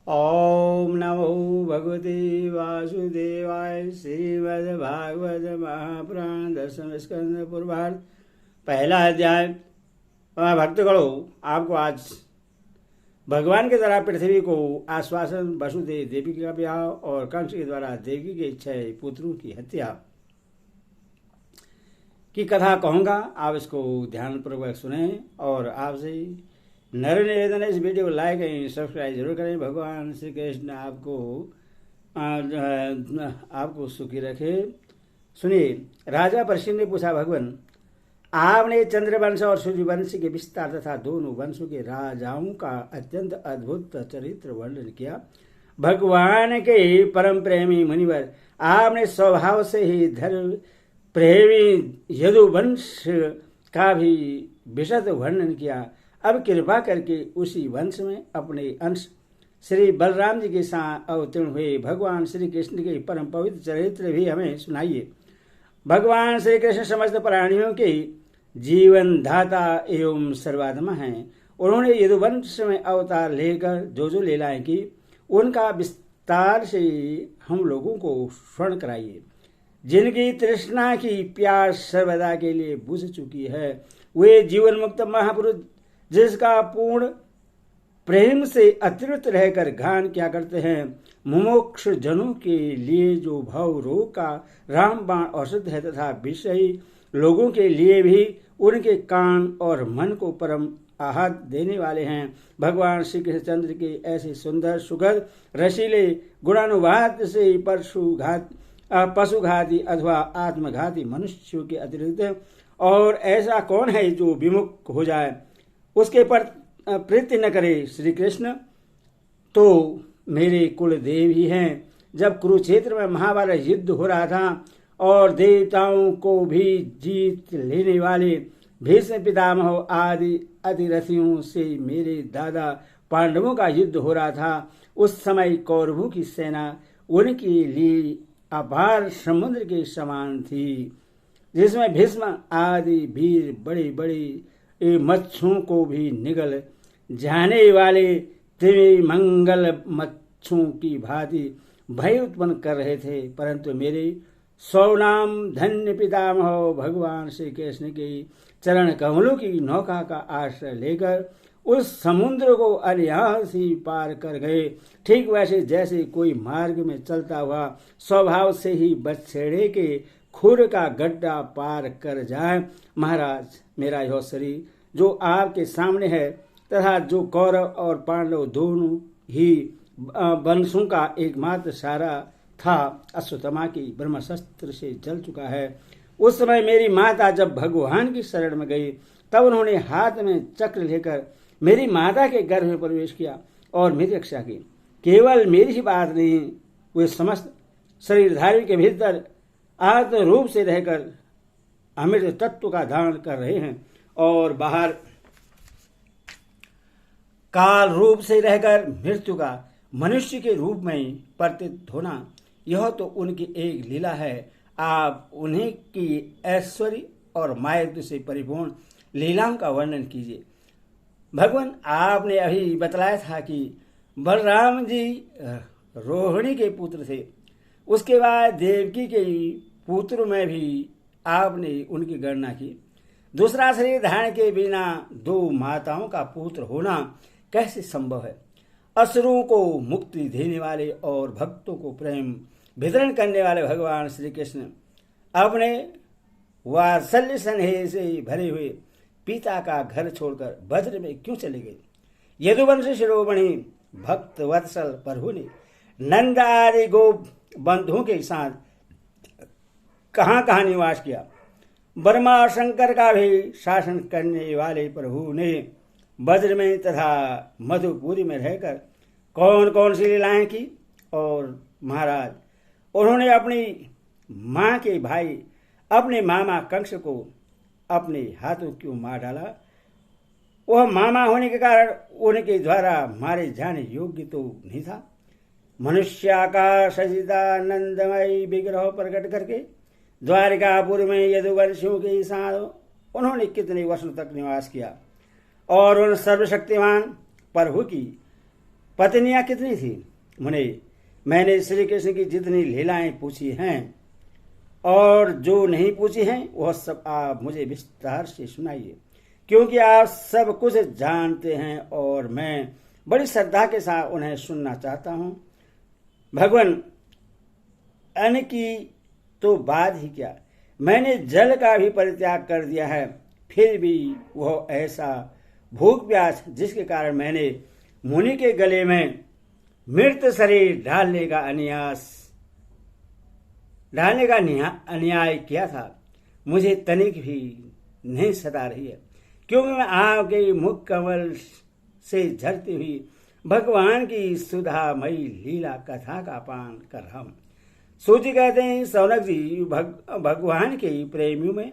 ओम नमो भगवते वासुदेवाय। श्रीमद्भागवत महापुराण दसम स्कंद पूर्वार्ध पहला अध्याय। भक्तगणों, आपको आज भगवान के द्वारा पृथ्वी को आश्वासन, वसुदेव देवी का ब्याह और कंस के द्वारा देवी के 6 पुत्रों की हत्या की कथा कहूँगा। आप इसको ध्यानपूर्वक सुने और आपसे नर निवेदन है, इस वीडियो को लाइक एंड सब्सक्राइब जरूर करें। भगवान श्री कृष्ण आपको सुखी रखे। सुनिए, राजा परीक्षित ने पूछा, भगवान आपने चंद्रवंश और सूर्यवंश के विस्तार तथा दोनों वंशों के राजाओं का अत्यंत अद्भुत चरित्र वर्णन किया। भगवान के परम प्रेमी मुनिवर, आपने स्वभाव से ही धर्म प्रेमी यदुवंश का भी विशद वर्णन किया। अब कृपा करके उसी वंश में अपने अंश श्री बलराम जी के साथ अवतीर्ण हुए भगवान श्री कृष्ण के परम पवित्र चरित्र भी हमें सुनाइए। भगवान श्री कृष्ण समस्त प्राणियों के जीवन दाता एवं सर्वात्मा हैं। उन्होंने यदुवंश में अवतार लेकर जो लीलाएं की, उनका विस्तार से हम लोगों को स्मरण कराइए। जिनकी तृष्णा की प्यास सर्वदा के लिए बुझ चुकी है, वे जीवन मुक्त महापुरुष, जिसका पूर्ण प्रेम से अतिरिक्त रहकर गान क्या करते हैं। मुमुक्ष जनों के लिए जो भाव रोग का रामबाण औषध है, तथा विषयी लोगों के लिए भी उनके कान और मन को परम आहत देने वाले हैं। भगवान श्री कृष्णचंद्र के ऐसे सुंदर सुखद रसीले गुणानुवाद से पशुघाती अथवा आत्मघाती मनुष्यों के अतिरिक्त और ऐसा कौन है जो विमुख हो जाए, उसके पर प्रीति न करे। श्री कृष्ण तो मेरे कुल देव ही हैं। जब कुरुक्षेत्र में महाभारत युद्ध हो रहा था और देवताओं को भी जीत लेने वाले भीष्म पितामह आदि अतिरथियों से मेरे दादा पांडवों का युद्ध हो रहा था, उस समय कौरवों की सेना उनके लिए अपार समुद्र के समान थी, जिसमें भीष्म आदि वीर बड़े बड़े मच्छों को भी निगल जाने वाले त्रिमंगल मच्छों की भांति भय उत्पन्न कर रहे थे। परंतु मेरे स्वनाम धन्य पितामह भगवान श्री कृष्ण के चरण कमलों की नौका का आश्रय लेकर उस समुद्र को अनायास ही पार कर गए। ठीक वैसे जैसे कोई मार्ग में चलता हुआ स्वभाव से ही बछड़े के खुर का गड्ढा पार कर जाए। महाराज, मेरा यह शरीर जो आपके सामने है तथा जो कौरव और पांडव दोनों ही वंशों का एकमात्र सहारा था, अश्वत्थामा की ब्रह्मास्त्र से जल चुका है। उस समय मेरी माता जब भगवान की शरण में गई, तब उन्होंने हाथ में चक्र लेकर मेरी माता के गर्भ में प्रवेश किया और मेरी रक्षा की। केवल मेरी ही बात नहीं, वे समस्त शरीरधारी के भीतर आत्म रूप से रहकर अमृत तत्व का धारण कर रहे हैं और बाहर काल रूप से रहकर मृत्यु का मनुष्य के रूप में प्रतीत होना, यह तो उनकी एक लीला है। आप उन्हीं की ऐश्वर्य और मायत्व से परिपूर्ण लीलाओं का वर्णन कीजिए। भगवान, आपने अभी बतलाया था कि बलराम जी रोहिणी के पुत्र थे। उसके बाद देवकी के पुत्र में भी आपने उनकी गणना की। दूसरा शरीर धारण के बिना 2 माताओं का पुत्र होना कैसे संभव है। असुरों को मुक्ति देने वाले और भक्तों को प्रेम वितरण करने वाले भगवान श्री कृष्ण अपने वात्सल्य स्नेह से भरे हुए पिता का घर छोड़कर वज्र में क्यों चले गए। यदुवंश शिरोमणि भक्त वत्सल प्रभु ने नंद आदि गोप बंधुओं के साथ कहाँ कहाँ निवास किया। ब्रह्मा शंकर का भी शासन करने वाले प्रभु ने वज्र में तथा मधुपुरी में रहकर कौन कौन सी लीलाएं की। और महाराज, उन्होंने अपनी माँ के भाई अपने मामा कंस को अपने हाथों क्यों मार डाला। वह मामा होने के कारण उनके द्वारा मारे जाने योग्य तो नहीं था। मनुष्याकार सचिदानंदमय विग्रह प्रकट करके द्वारिकापुर में यदुवंशियों के साथ उन्होंने कितने वर्षों तक निवास किया और उन सर्वशक्तिमान प्रभु की पत्नियां कितनी थी? मुने, मैंने श्री कृष्ण की जितनी लीलाएं पूछी हैं और जो नहीं पूछी हैं वह सब आप मुझे विस्तार से सुनाइए, क्योंकि आप सब कुछ जानते हैं और मैं बड़ी श्रद्धा के साथ उन्हें सुनना चाहता हूं। भगवान, अन्न की तो बात ही क्या, मैंने जल का भी परित्याग कर दिया है, फिर भी वह ऐसा भूख प्यास जिसके कारण मैंने मुनि के गले में मृत शरीर डालने का अन्याय किया था, मुझे तनिक भी नहीं सता रही है, क्योंकि मैं आपके मुख कमल से झरती हुई भगवान की सुधामयी लीला कथा का पान कर रहा हूं। सूची कहते हैं, सौनक जी, भगवान के प्रेमियों में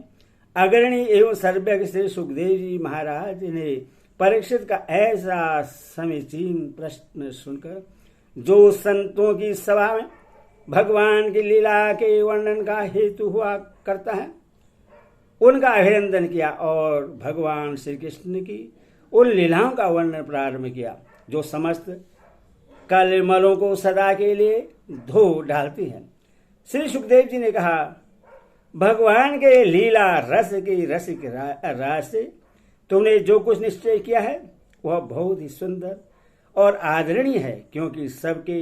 अग्रणी एवं सर्वज्ञ श्री सुखदेव जी महाराज ने परीक्षित का ऐसा समीचीन प्रश्न सुनकर, जो संतों की सभा में भगवान की लीला के वर्णन का हेतु हुआ करता है, उनका अभिनंदन किया और भगवान श्री कृष्ण की उन लीलाओं का वर्णन प्रारंभ किया जो समस्त कलमलों को सदा के लिए धो डालती है। श्री सुखदेव जी ने कहा, भगवान के लीला रस की रसिक राज से तुमने जो कुछ निश्चय किया है वह बहुत ही सुंदर और आदरणीय है, क्योंकि सबके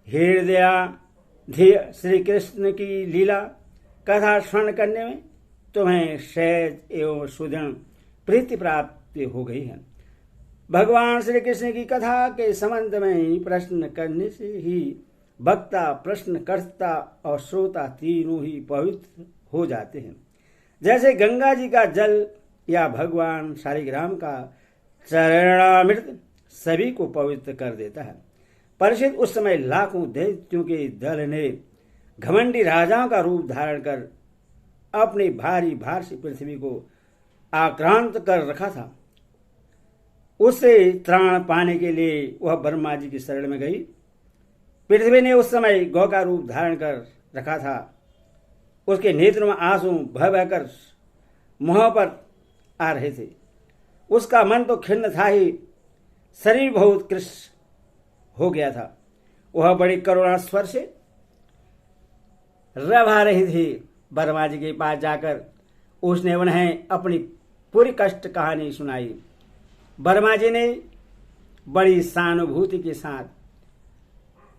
हृदयाधीय श्री कृष्ण की लीला कथा श्रवण करने में तुम्हें सहज एवं सुदृढ़ प्रीति प्राप्ति हो गई है। भगवान श्री कृष्ण की कथा के संबंध में प्रश्न करने से ही वक्ता, प्रश्नकर्ता और श्रोता तीनों ही पवित्र हो जाते हैं। जैसे गंगा जी का जल या भगवान शालिग्राम का चरणामृत सभी को पवित्र कर देता है। परीक्षित, उस समय लाखों दैत्यों के दल ने घमंडी राजाओं का रूप धारण कर अपने भारी भार से पृथ्वी को आक्रांत कर रखा था। उससे त्राण पाने के लिए वह ब्रह्मा जी की शरण में गई। पृथ्वी ने उस समय गौ का रूप धारण कर रखा था। उसके नेत्र में आंसू बह बहकर मुंह पर आ रहे थे। उसका मन तो खिन्न था ही, शरीर बहुत कृष्ण हो गया था। वह बड़ी करुणा स्वर से रभा रही थी। ब्रह्मा जी के पास जाकर उसने उन्हें अपनी पूरी कष्ट कहानी सुनाई। ब्रह्मा जी ने बड़ी सहानुभूति के साथ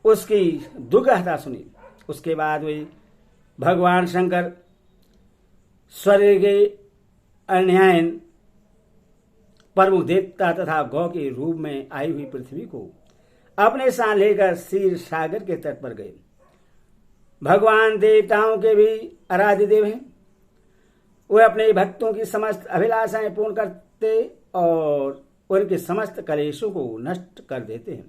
उसकी दुर्गहता सुनी। उसके बाद वे भगवान शंकर स्वर्ग के अन्यायन प्रमुख देवता तथा गौ के रूप में आई हुई पृथ्वी को अपने साथ लेकर क्षीर सागर के तट पर गए। भगवान देवताओं के भी आराध्य देव हैं। वे अपने भक्तों की समस्त अभिलाषाएं पूर्ण करते और उनके समस्त कलेशों को नष्ट कर देते हैं।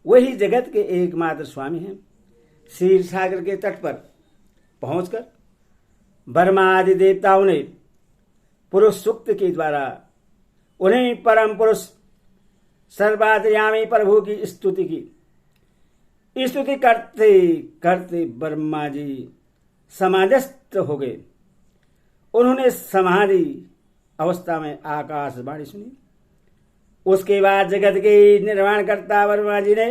वही जगत के एकमात्र स्वामी हैं। क्षीर सागर के तट पर पहुंचकर ब्रह्मा आदि देवताओं ने पुरुष सूक्त के द्वारा उन्हें परम पुरुष सर्वांतर्यामी प्रभु की स्तुति की। स्तुति करते करते ब्रह्मा जी समाधिस्थ हो गए। उन्होंने समाधि अवस्था में आकाशवाणी सुनी। उसके बाद जगत के निर्माण करता ब्रह्मा जी ने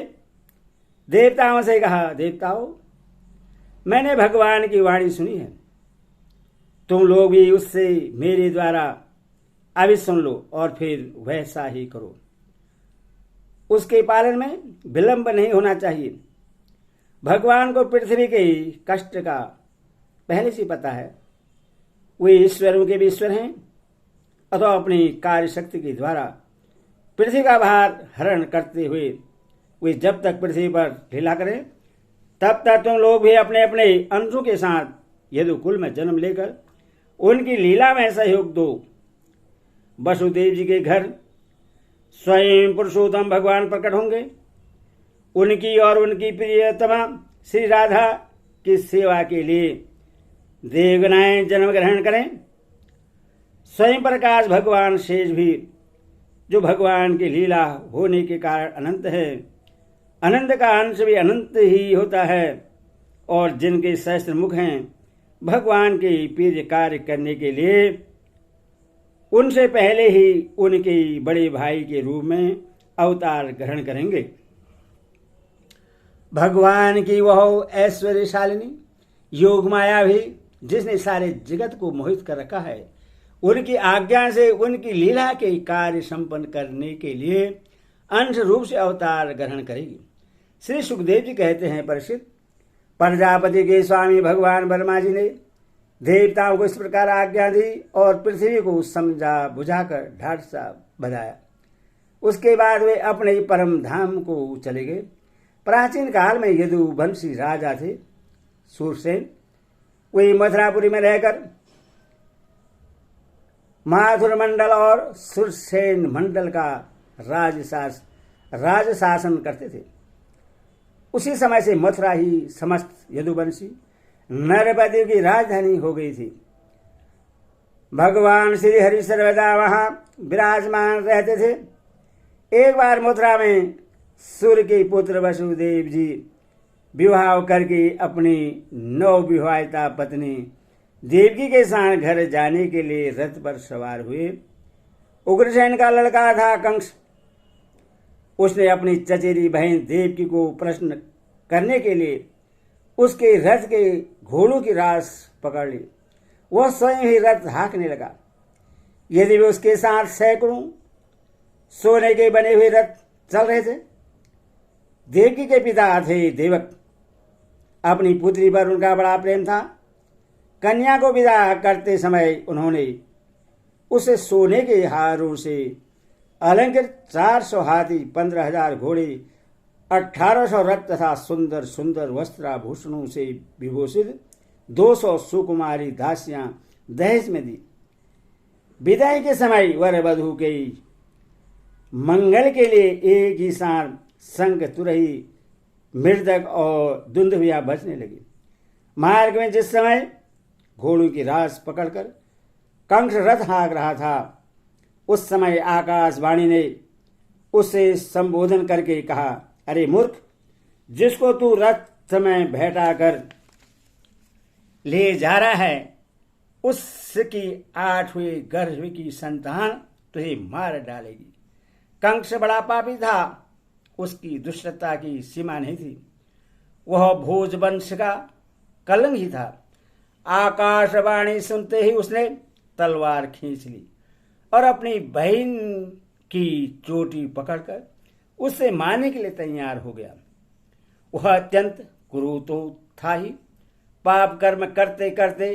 देवताओं से कहा, देवताओं, मैंने भगवान की वाणी सुनी है, तुम लोग भी उससे मेरे द्वारा अभी सुन लो और फिर वैसा ही करो। उसके पालन में विलंब नहीं होना चाहिए। भगवान को पृथ्वी के कष्ट का पहले से पता है। वे ईश्वरों के भी ईश्वर हैं अथवा अपनी कार्य शक्ति के द्वारा पृथ्वी का भार हरण करते हुए वे जब तक पृथ्वी पर लीला करें तब तक तुम लोग भी अपने अपने अंशों के साथ यदुकुल में जन्म लेकर उनकी लीला में सहयोग दो। वसुदेव जी के घर स्वयं पुरुषोत्तम भगवान प्रकट होंगे। उनकी और उनकी प्रियतमा श्री राधा की सेवा के लिए देवगणाएं जन्म ग्रहण करें। स्वयं प्रकाश भगवान शेष भी, जो भगवान की लीला होने के कारण अनंत है, अनंत का अंश भी अनंत ही होता है, और जिनके सहस्त्र मुख हैं, भगवान के प्रिय कार्य करने के लिए उनसे पहले ही उनके बड़े भाई के रूप में अवतार ग्रहण करेंगे। भगवान की वह ऐश्वर्यशालिनी योग माया भी, जिसने सारे जगत को मोहित कर रखा है, उनकी आज्ञा से उनकी लीला के कार्य संपन्न करने के लिए अंश रूप से अवतार ग्रहण करेगी। श्री सुखदेव जी कहते हैं, परीक्षित, प्रजापति के स्वामी भगवान ब्रह्मा जी ने देवताओं को इस प्रकार आज्ञा दी और पृथ्वी को समझा बुझाकर ढाट सा बधाया। उसके बाद वे अपने परम धाम को चले गए। प्राचीन काल में यदुवंशी राजा थे सूरसेन। वे मथुरापुरी में रहकर माथुर मंडल और सुरसेन मंडल का राज शासन करते थे। उसी समय से मथुरा ही समस्त यदुवंशी नरपति की राजधानी हो गई थी। भगवान श्री हरि सर्वदा वहां विराजमान रहते थे। एक बार मथुरा में सूर्य के पुत्र वसुदेव जी विवाह करके अपनी नवविवाहिता पत्नी देवकी के साथ घर जाने के लिए रथ पर सवार हुए। उग्रसेन का लड़का था कंस। उसने अपनी चचेरी बहन देवकी को प्रश्न करने के लिए उसके रथ के घोड़ों की रास पकड़ ली। वह स्वयं ही रथ हाँकने लगा। यदि वे उसके साथ सैकड़ों सोने के बने हुए रथ चल रहे थे। देवकी के पिता थे देवक। अपनी पुत्री पर उनका बड़ा प्रेम था। कन्या को विदा करते समय उन्होंने उसे सोने के हारों से अलंकृत 400 हाथी, 15,000 घोड़े, 1800 रथ तथा सुंदर सुंदर वस्त्राभूषणों से विभूषित 200 सुकुमारी दासियां दहेज में दी। विदाई के समय वर वधू के मंगल के लिए एक ही साथ शंख, तुरही, मृदक और दुंदुभिया बजने लगी। मार्ग में जिस समय घोड़ों की रास पकड़कर कंस रथ हाँक रहा था, उस समय आकाशवाणी ने उसे संबोधन करके कहा, अरे मूर्ख, जिसको तू रथ में बैठा कर ले जा रहा है, उसकी 8वें गर्भ की संतान तुझे मार डालेगी। कंस बड़ा पापी था। उसकी दुष्टता की सीमा नहीं थी। वह भोजवंश का कलंक ही था। आकाशवाणी सुनते ही उसने तलवार खींच ली और अपनी बहन की चोटी पकड़कर उससे मारने के लिए तैयार हो गया। वह अत्यंत क्रूर तो था ही, पाप कर्म करते करते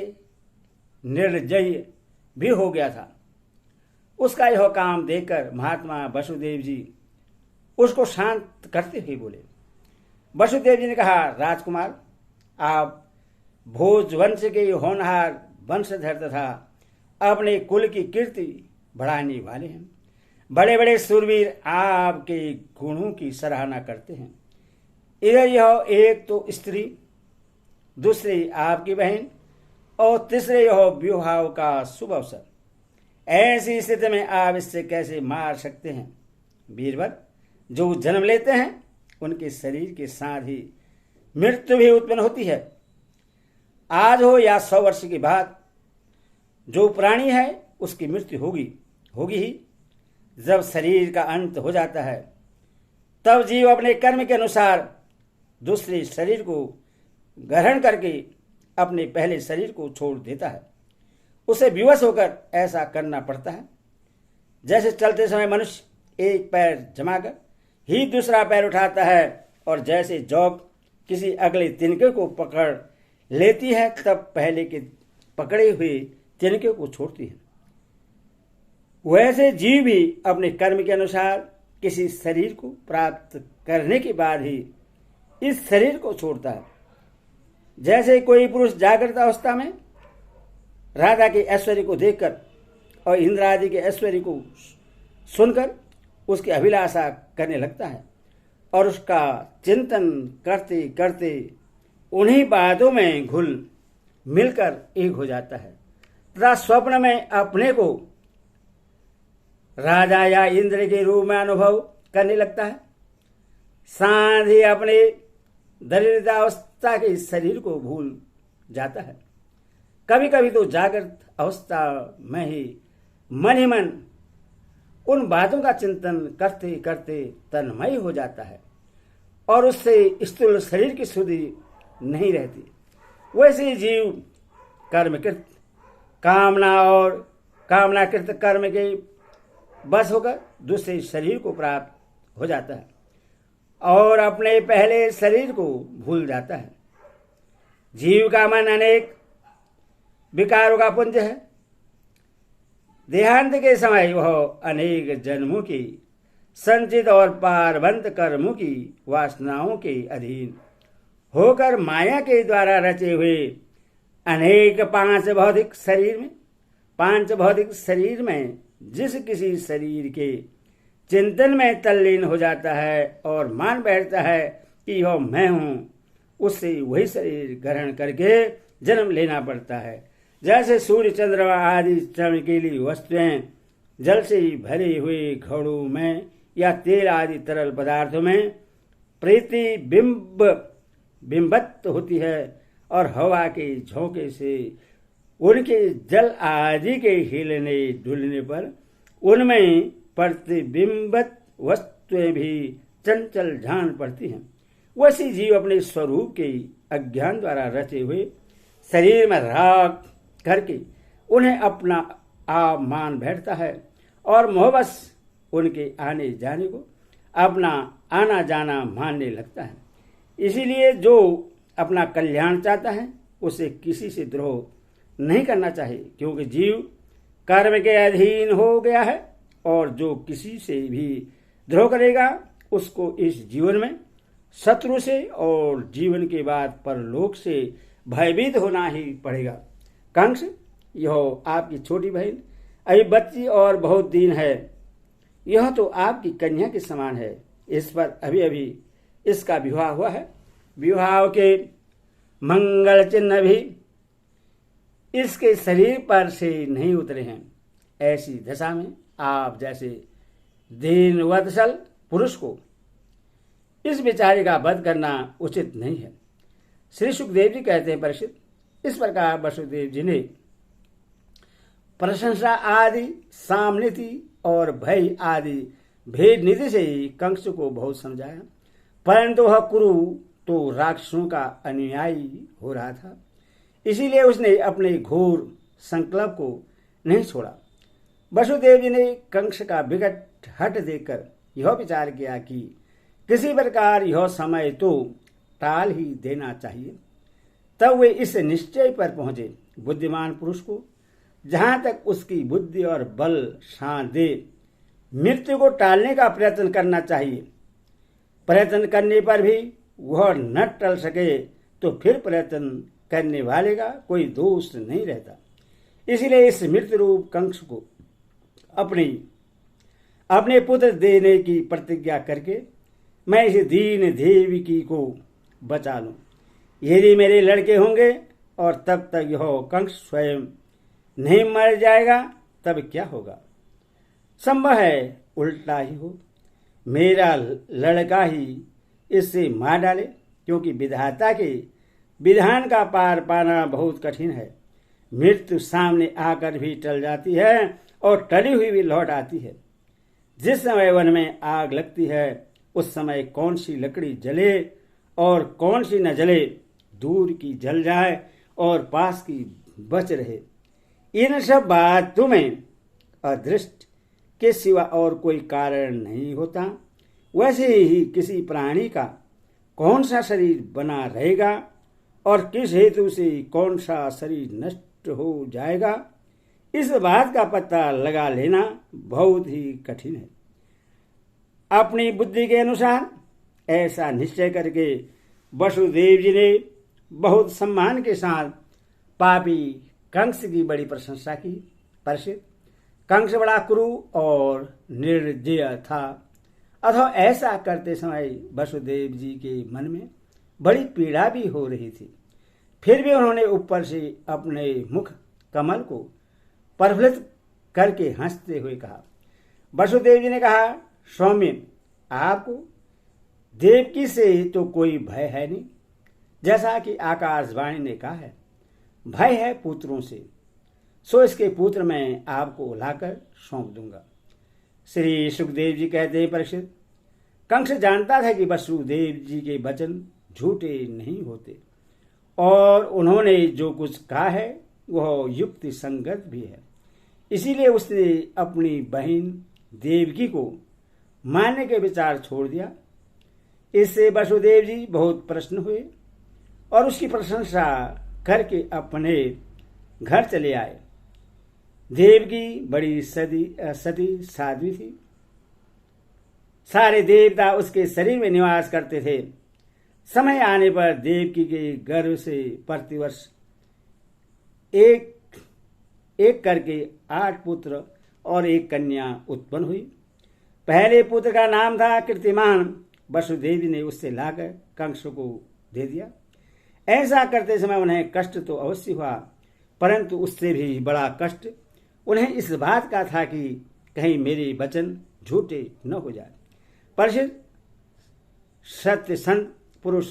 निर्दयी भी हो गया था। उसका यह काम देखकर महात्मा वसुदेव जी उसको शांत करते हुए बोले। वसुदेव जी ने कहा, राजकुमार, आप भोजवंश के होनहार वंशधर तथा अपने कुल की कीर्ति बढ़ाने वाले हैं। बड़े बड़े सूरवीर आपके गुणों की सराहना करते हैं। इधर यह एक तो स्त्री, दूसरी आपकी बहन और तीसरे यह विवाह का शुभ अवसर। ऐसी स्थिति में आप इससे कैसे मार सकते हैं? वीरवर, जो जन्म लेते हैं उनके शरीर के साथ ही मृत्यु भी उत्पन्न होती है। आज हो या 100 वर्ष के बाद जो प्राणी है उसकी मृत्यु होगी ही। जब शरीर का अंत हो जाता है तब जीव अपने कर्म के अनुसार दूसरे शरीर को ग्रहण करके अपने पहले शरीर को छोड़ देता है। उसे विवश होकर ऐसा करना पड़ता है। जैसे चलते समय मनुष्य एक पैर जमाकर ही दूसरा पैर उठाता है और जैसे जौक किसी अगले तिनके को पकड़ लेती है तब पहले के पकड़े हुए तिनके को छोड़ती है, वैसे जीव भी अपने कर्म के अनुसार किसी शरीर को प्राप्त करने के बाद ही इस शरीर को छोड़ता है। जैसे कोई पुरुष जागृत अवस्था में राधा के ऐश्वर्य को देखकर और इंद्र आदि के ऐश्वर्य को सुनकर उसकी अभिलाषा करने लगता है और उसका चिंतन करते करते उन्हीं बातों में घुल मिलकर एक हो जाता है तथा स्वप्न में अपने को राजा या इंद्र के रूप में अनुभव करने लगता है। साथ ही अपने दरिद्रावस्था के शरीर को भूल जाता है। कभी कभी तो जागृत अवस्था में ही मन उन बातों का चिंतन करते करते तन्मय हो जाता है और उससे स्थूल शरीर की शुद्धि नहीं रहती। वैसे जीव कर्मकृत कामना और कामनाकृत कर्म के बस होकर दूसरे शरीर को प्राप्त हो जाता है और अपने पहले शरीर को भूल जाता है। जीव का मन अनेक विकारों का पुंज है। देहांत के समय वह अनेक जन्मों की संचित और पारबंध कर्मों की वासनाओं के अधीन होकर माया के द्वारा रचे हुए अनेक पांच भौतिक शरीर में जिस किसी शरीर के चिंतन में तल्लीन हो जाता है और मान बैठता है कि यह मैं हूं, उससे वही शरीर ग्रहण करके जन्म लेना पड़ता है। जैसे सूर्य चंद्रमा आदि चमकीली वस्तुएं जल से भरे हुए घड़ों में या तेल आदि तरल पदार्थों में बिंबत होती है और हवा के झोंके से उनके जल आदि के हिलने डुलने पर उनमें प्रतिबिंबित वस्तुएं भी चंचल जान पड़ती हैं। वैसे जीव अपने स्वरूप के अज्ञान द्वारा रचे हुए शरीर में राग करके उन्हें अपना आप मान बैठता है और मोहबस उनके आने जाने को अपना आना जाना मानने लगता है। इसीलिए जो अपना कल्याण चाहता है उसे किसी से द्रोह नहीं करना चाहिए, क्योंकि जीव कर्म के अधीन हो गया है और जो किसी से भी द्रोह करेगा उसको इस जीवन में शत्रु से और जीवन के बाद परलोक से भयभीत होना ही पड़ेगा। कंस, यह आपकी छोटी बहन अभी बच्ची और बहुत दिन है। यह तो आपकी कन्या के समान है। इस पर अभी अभी इसका विवाह हुआ है। विवाह के मंगल चिन्ह भी इसके शरीर पर से नहीं उतरे हैं। ऐसी दशा में आप जैसे दीनवत्सल पुरुष को इस बेचारे का वध करना उचित नहीं है। श्री सुखदेव जी कहते हैं, परीक्षित, इस प्रकार वसुदेव जी ने प्रशंसा आदि सामनीति और भय आदि भेद नीति से ही कंस को बहुत समझाया, परंतु वह कुरु तो राक्षसों का अनुयायी हो रहा था। इसीलिए उसने अपने घोर संकल्प को नहीं छोड़ा। वसुदेव जी ने कंस का विकट हट देखकर यह विचार किया कि किसी प्रकार यह समय तो टाल ही देना चाहिए। तब वे इस निश्चय पर पहुंचे, बुद्धिमान पुरुष को जहां तक उसकी बुद्धि और बल साथ दे मृत्यु को टालने का प्रयत्न करना चाहिए। प्रयत्न करने पर भी वह न टल सके तो फिर प्रयत्न करने वाले का कोई दोष नहीं रहता। इसलिए इस मृत्यु रूप कंस को अपने पुत्र देने की प्रतिज्ञा करके मैं इस दीन देवकी को बचा लूं। यदि मेरे लड़के होंगे और तब तक यह कंस स्वयं नहीं मर जाएगा तब क्या होगा? संभव है उल्टा ही हो, मेरा लड़का ही इससे मार डाले, क्योंकि विधाता के विधान का पार पाना बहुत कठिन है। मृत्यु सामने आकर भी टल जाती है और टली हुई भी लौट आती है। जिस समय वन में आग लगती है उस समय कौन सी लकड़ी जले और कौन सी न जले, दूर की जल जाए और पास की बच रहे। इन सब बातों में अदृष्ट के सिवा और कोई कारण नहीं होता। वैसे ही किसी प्राणी का कौन सा शरीर बना रहेगा और किस हेतु से कौन सा शरीर नष्ट हो जाएगा, इस बात का पता लगा लेना बहुत ही कठिन है। अपनी बुद्धि के अनुसार ऐसा निश्चय करके वसुदेव जी ने बहुत सम्मान के साथ पापी कंस की बड़ी प्रशंसा की। परीक्षित, कंस बड़ा क्रूर और निर्दय था, अथवा ऐसा करते समय वसुदेव जी के मन में बड़ी पीड़ा भी हो रही थी। फिर भी उन्होंने ऊपर से अपने मुख कमल को प्रफुल्लित करके हंसते हुए कहा। वसुदेव जी ने कहा, सौम्य, आपको देवकी से तो कोई भय है नहीं। जैसा कि आकाशवाणी ने कहा है, भय है पुत्रों से, सो इसके पुत्र मैं आपको लाकर सौंप दूंगा। श्री सुखदेव जी कहते हैं, परीक्षित, कंस जानता था कि वसुदेव जी के वचन झूठे नहीं होते और उन्होंने जो कुछ कहा है वह युक्ति संगत भी है। इसीलिए उसने अपनी बहन देवकी को मारने के विचार छोड़ दिया। इससे वसुदेव जी बहुत प्रसन्न हुए और उसकी प्रशंसा करके अपने घर चले आए। देवकी बड़ी सती साध्वी थी। सारे देवता उसके शरीर में निवास करते थे। समय आने पर देवकी के गर्भ से प्रतिवर्ष एक एक करके 8 पुत्र और 1 कन्या उत्पन्न हुई। पहले पुत्र का नाम था कीर्तिमान। वसुदेव जी ने उससे लाकर कंस को दे दिया। ऐसा करते समय उन्हें कष्ट तो अवश्य हुआ, परंतु उससे भी बड़ा कष्ट उन्हें इस बात का था कि कहीं मेरे वचन झूठे न हो जाए। परिचित सत्य संत पुरुष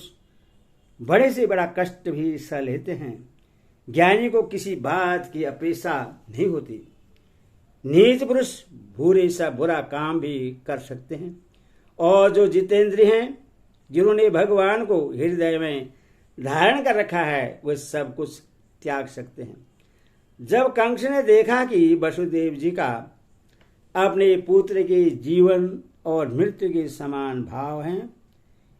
बड़े से बड़ा कष्ट भी सह लेते हैं। ज्ञानी को किसी बात की अपेक्षा नहीं होती। नीच पुरुष बुरे सा बुरा काम भी कर सकते हैं और जो जितेंद्रिय हैं, जिन्होंने भगवान को हृदय में धारण कर रखा है, वे सब कुछ त्याग सकते हैं। जब कंस ने देखा कि वसुदेव जी का अपने पुत्र के जीवन और मृत्यु के समान भाव हैं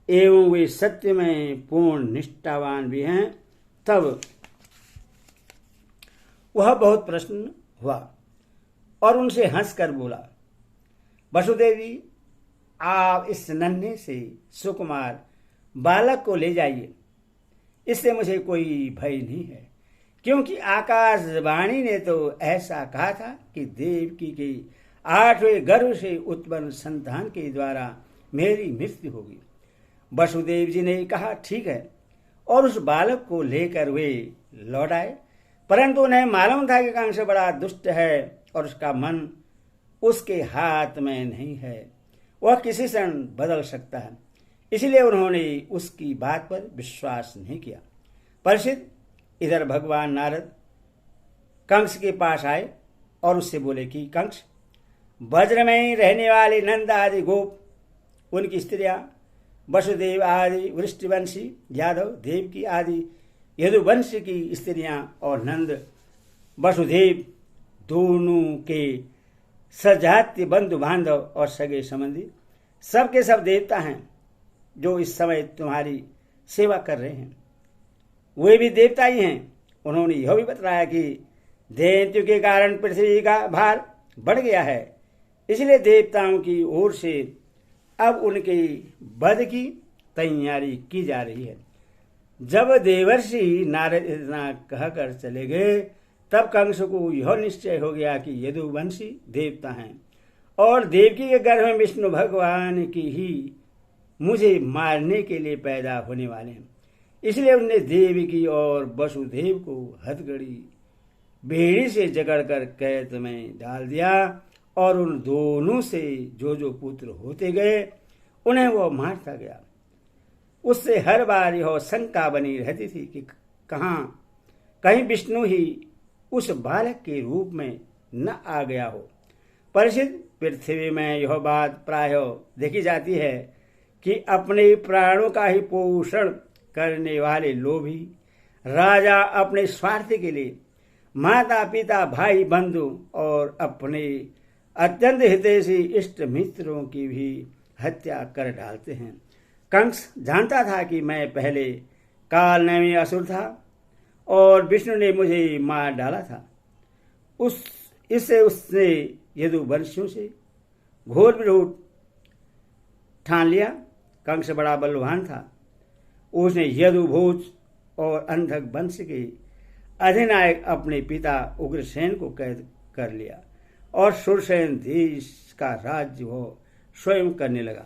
एवं वे सत्य में पूर्ण निष्ठावान भी हैं, तब वह बहुत प्रसन्न हुआ और उनसे हंसकर बोला, वसुदेव जी, आप इस नन्हे से सुकुमार बालक को ले जाइए। इससे मुझे कोई भय नहीं है, क्योंकि आकाशवाणी ने तो ऐसा कहा था कि देवकी के 8वें गर्भ से उत्पन्न संतान के द्वारा मेरी मृत्यु होगी। वसुदेव जी ने कहा, ठीक है, और उस बालक को लेकर वे लौट आए। परंतु उन्हें मालूम था कि कंस बड़ा दुष्ट है और उसका मन उसके हाथ में नहीं है, वह किसी क्षण बदल सकता है। इसलिए उन्होंने उसकी बात पर विश्वास नहीं किया। परिचित इधर भगवान नारद कंस के पास आए और उससे बोले कि कंस, वज्र में रहने वाले नंद आदि गोप, उनकी स्त्रियां, वसुदेव आदि वृष्टिवंशी यादव, देवकी आदि यदुवंश की स्त्रियां और नंद वसुदेव दोनों के सजातीय बंधु बांधव और सगे संबंधी सबके सब देवता हैं जो इस समय तुम्हारी सेवा कर रहे हैं। वे भी देवता ही हैं। उन्होंने यह भी बताया कि दैत्यों के कारण पृथ्वी का भार बढ़ गया है, इसलिए देवताओं की ओर से अब उनके वध की तैयारी की जा रही है। जब देवर्षि नारद इतना कहकर चले गए, तब कंस को यह निश्चय हो गया कि यदुवंशी देवता हैं और देवकी के गर्भ में विष्णु भगवान की ही मुझे मारने के लिए पैदा होने वाले हैं। इसलिए उन्होंने देवकी और वसुदेव को हथकड़ी बेड़ी से जकड़कर कैद में डाल दिया और उन दोनों से जो जो पुत्र होते गए उन्हें वह मारता गया। उससे हर बार यह शंका बनी रहती थी कि कहीं विष्णु ही उस बालक के रूप में न आ गया हो। परिचित पृथ्वी में यह बात प्रायः देखी जाती है कि अपने प्राणों का ही पोषण करने वाले लोभी राजा अपने स्वार्थ के लिए माता पिता भाई बंधु और अपने अत्यंत हितैषी इष्ट मित्रों की भी हत्या कर डालते हैं। कंस जानता था कि मैं पहले काल नामी असुर था और विष्णु ने मुझे मार डाला था। इससे उसने यदुवंशियों से घोर विरोध ठान लिया। कंस बड़ा बलवान था। उसने यदुभोज और अंधक वंश के अधिनायक अपने पिता उग्रसेन को कैद कर लिया और सुरसेन देश का राज्य वो स्वयं करने लगा।